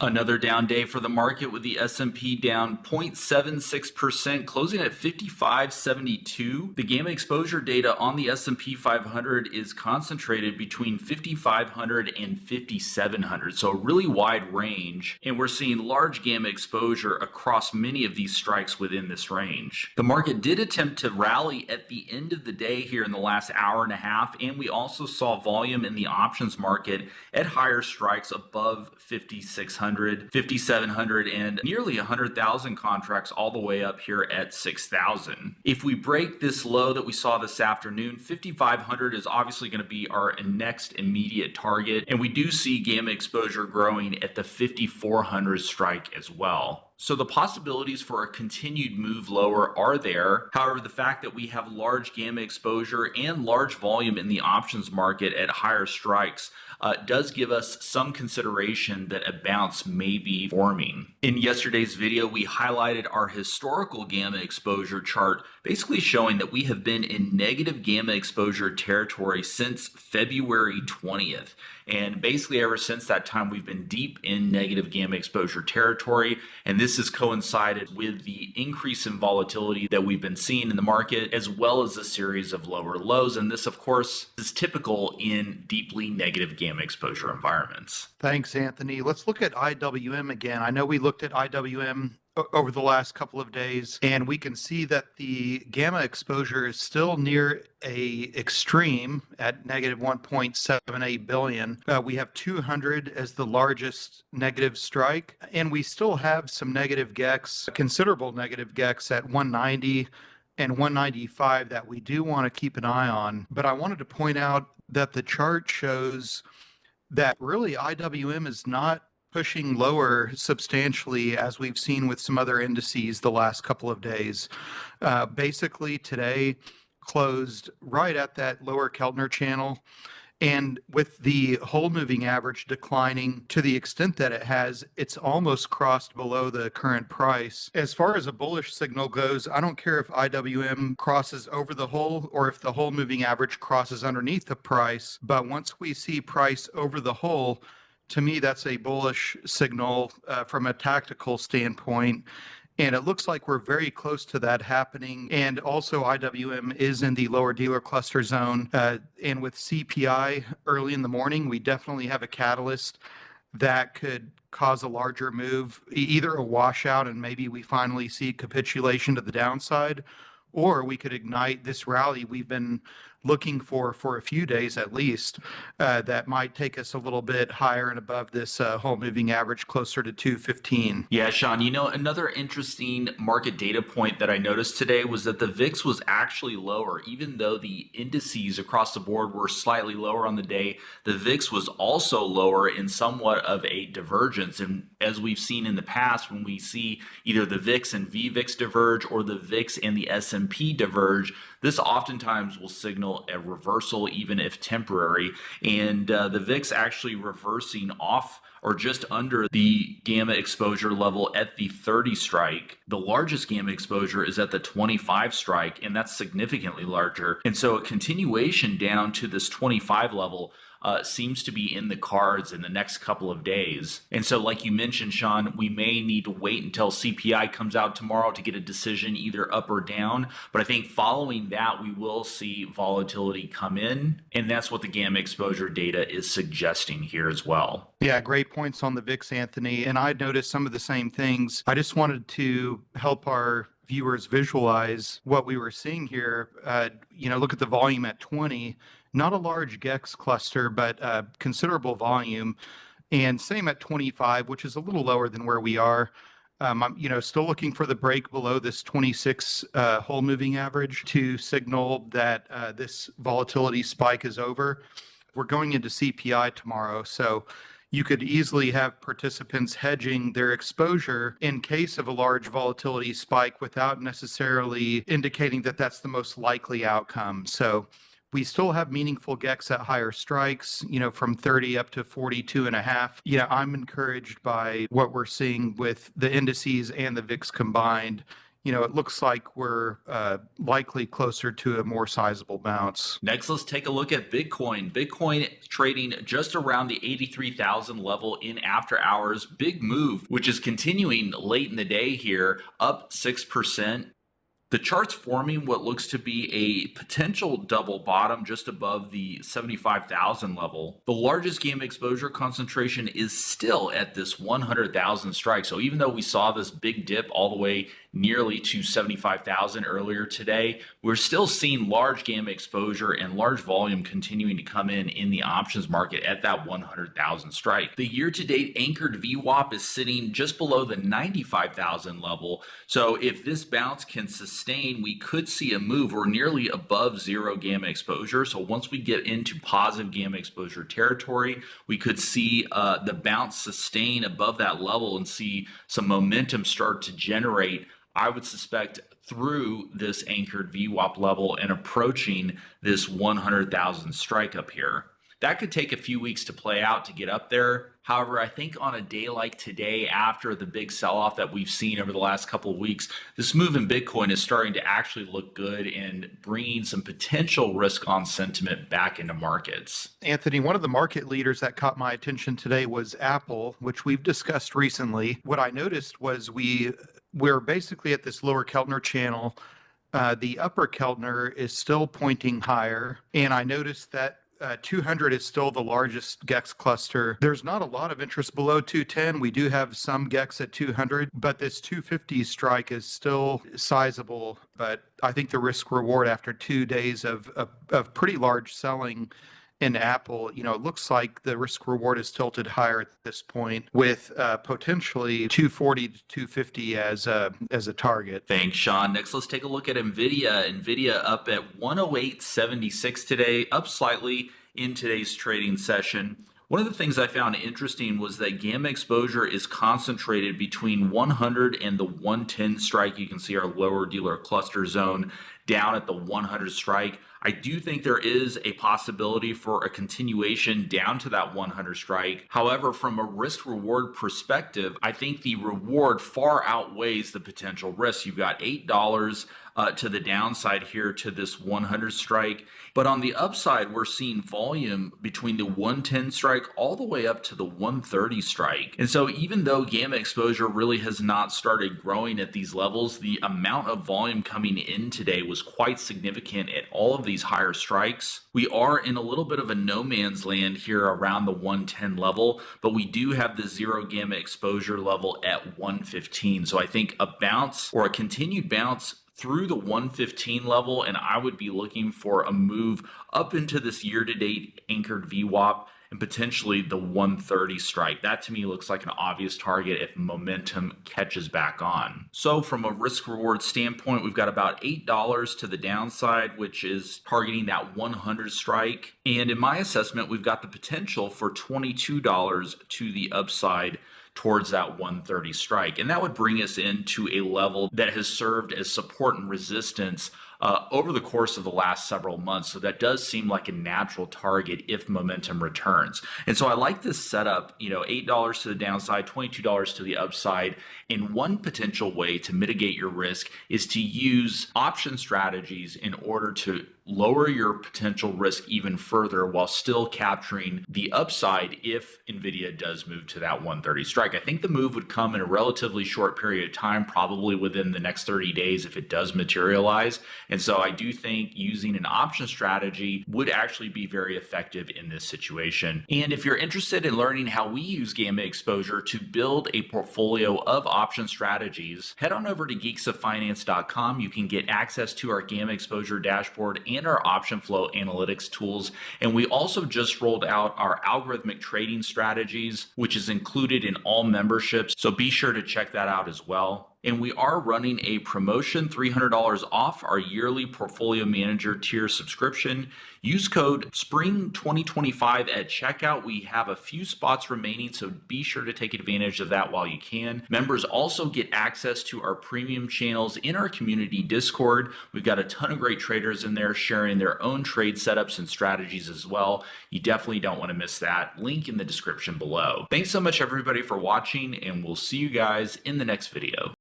Another down day for the market with the S&P down 0.76%, closing at 5572. The gamma exposure data on the S&P 500 is concentrated between 5500 and 5700, so a really wide range, and we're seeing large gamma exposure across many of these strikes within this range. The market did attempt to rally at the end of the day here in the last hour and a half, and we also saw volume in the options market at higher strikes above 5600. 5,700, and nearly 100,000 contracts all the way up here at 6,000. If we break this low that we saw this afternoon, 5,500 is obviously going to be our next immediate target, and we do see gamma exposure growing at the 5,400 strike as well. So the possibilities for a continued move lower are there. However, the fact that we have large gamma exposure and large volume in the options market at higher strikes does give us some consideration that a bounce may be forming. In yesterday's video, we highlighted our historical gamma exposure chart, basically showing that we have been in negative gamma exposure territory since February 20th. And basically ever since that time, we've been deep in negative gamma exposure territory. And this has coincided with the increase in volatility that we've been seeing in the market, as well as a series of lower lows. And this, of course, is typical in deeply negative gamma exposure environments. Thanks, Anthony. Let's look at IWM again. I know we looked at IWM over the last couple of days, and we can see that the gamma exposure is still near a extreme at negative 1.78 billion. We have 200 as the largest negative strike, and we still have some negative GEX, considerable negative GEX at 190 and 195 that we do want to keep an eye on. But I wanted to point out that the chart shows that really IWM is not pushing lower substantially as we've seen with some other indices the last couple of days. Basically today closed right at that lower Keltner channel, and with the whole moving average declining to the extent that it has, it's almost crossed below the current price. As far as a bullish signal goes, I don't care if IWM crosses over the whole or if the whole moving average crosses underneath the price, but once we see price over the whole, to me, that's a bullish signal from a tactical standpoint. And it looks like we're very close to that happening. And also IWM is in the lower dealer cluster zone. And with CPI early in the morning, we definitely have a catalyst that could cause a larger move, either a washout and maybe we finally see capitulation to the downside, or we could ignite this rally we've been looking for a few days at least, that might take us a little bit higher and above this whole moving average closer to 215. Yeah, Sean, another interesting market data point that I noticed today was that the VIX was actually lower. Even though the indices across the board were slightly lower on the day, the VIX was also lower in somewhat of a divergence. And as we've seen in the past, when we see either the VIX and VVIX diverge or the VIX and the S&P diverge, this oftentimes will signal a reversal, even if temporary. And the VIX actually reversing off or just under the gamma exposure level at the 30 strike. The largest gamma exposure is at the 25 strike, and that's significantly larger. And so a continuation down to this 25 level seems to be in the cards in the next couple of days. And so like you mentioned, Sean, we may need to wait until CPI comes out tomorrow to get a decision either up or down. But I think following that, we will see volatility come in. And that's what the gamma exposure data is suggesting here as well. Yeah, great points on the VIX, Anthony. And I noticed some of the same things. I just wanted to help our viewers visualize what we were seeing here. Look at the volume at 20. Not a large GEX cluster, but considerable volume. And same at 25, which is a little lower than where we are. I'm still looking for the break below this 26 whole moving average to signal that this volatility spike is over. We're going into CPI tomorrow, so you could easily have participants hedging their exposure in case of a large volatility spike without necessarily indicating that that's the most likely outcome. So we still have meaningful GEX at higher strikes, from 30 up to 42.5. I'm encouraged by what we're seeing with the indices and the VIX combined. it looks like we're likely closer to a more sizable bounce. Next, let's take a look at Bitcoin. Bitcoin trading just around the 83,000 level in after hours. Big move, which is continuing late in the day here, up 6%. The chart's forming what looks to be a potential double bottom just above the 75,000 level. The largest game exposure concentration is still at this 100,000 strike. So even though we saw this big dip all the way nearly to 75,000 earlier today, we're still seeing large gamma exposure and large volume continuing to come in the options market at that 100,000 strike. The year-to-date anchored VWAP is sitting just below the 95,000 level. So if this bounce can sustain, we could see a move. We're nearly above zero gamma exposure. So once we get into positive gamma exposure territory, we could see the bounce sustain above that level and see some momentum start to generate, I would suspect, through this anchored VWAP level and approaching this 100,000 strike up here. That could take a few weeks to play out to get up there. However, I think on a day like today, after the big sell-off that we've seen over the last couple of weeks, this move in Bitcoin is starting to actually look good and bringing some potential risk on sentiment back into markets. Anthony, one of the market leaders that caught my attention today was Apple, which we've discussed recently. What I noticed was we're basically at this lower Keltner channel. The upper Keltner is still pointing higher, and I noticed that 200 is still the largest GEX cluster. There's not a lot of interest below 210. We do have some GEX at 200, but this 250 strike is still sizable. But I think the risk reward after 2 days of pretty large selling in Apple, it looks like the risk reward is tilted higher at this point, with potentially 240 to 250 as a target. Thanks, Sean. Next, let's take a look at Nvidia. Nvidia up at 108.76 today, up slightly in today's trading session. One of the things I found interesting was that gamma exposure is concentrated between 100 and the 110 strike. You can see our lower dealer cluster zone down at the 100 strike. I do think there is a possibility for a continuation down to that 100 strike. However, from a risk reward perspective, I think the reward far outweighs the potential risk. You've got $8 to the downside here to this 100 strike. But on the upside, we're seeing volume between the 110 strike all the way up to the 130 strike. And so even though gamma exposure really has not started growing at these levels, the amount of volume coming in today was quite significant at all of these higher strikes. We are in a little bit of a no man's land here around the 110 level, but we do have the zero gamma exposure level at 115. So I think a bounce or a continued bounce through the 115 level, and I would be looking for a move up into this year-to-date anchored VWAP and potentially the 130 strike. That to me looks like an obvious target if momentum catches back on. So from a risk reward standpoint, we've got about $8 to the downside, which is targeting that 100 strike. And in my assessment, we've got the potential for $22 to the upside towards that 130 strike. And that would bring us into a level that has served as support and resistance over the course of the last several months. So that does seem like a natural target if momentum returns. And so I like this setup, $8 to the downside, $22 to the upside. And one potential way to mitigate your risk is to use option strategies in order to lower your potential risk even further while still capturing the upside if Nvidia does move to that 130 strike. I think the move would come in a relatively short period of time, probably within the next 30 days if it does materialize. And so I do think using an option strategy would actually be very effective in this situation. And if you're interested in learning how we use gamma exposure to build a portfolio of option strategies, head on over to geeksoffinance.com. You can get access to our gamma exposure dashboard and our option flow analytics tools. And we also just rolled out our algorithmic trading strategies, which is included in all memberships. So be sure to check that out as well. And we are running a promotion, $300 off our yearly portfolio manager tier subscription. Use code SPRING2025 at checkout. We have a few spots remaining, so be sure to take advantage of that while you can. Members also get access to our premium channels in our community Discord. We've got a ton of great traders in there sharing their own trade setups and strategies as well. You definitely don't want to miss that. Link in the description below. Thanks so much everybody for watching, and we'll see you guys in the next video.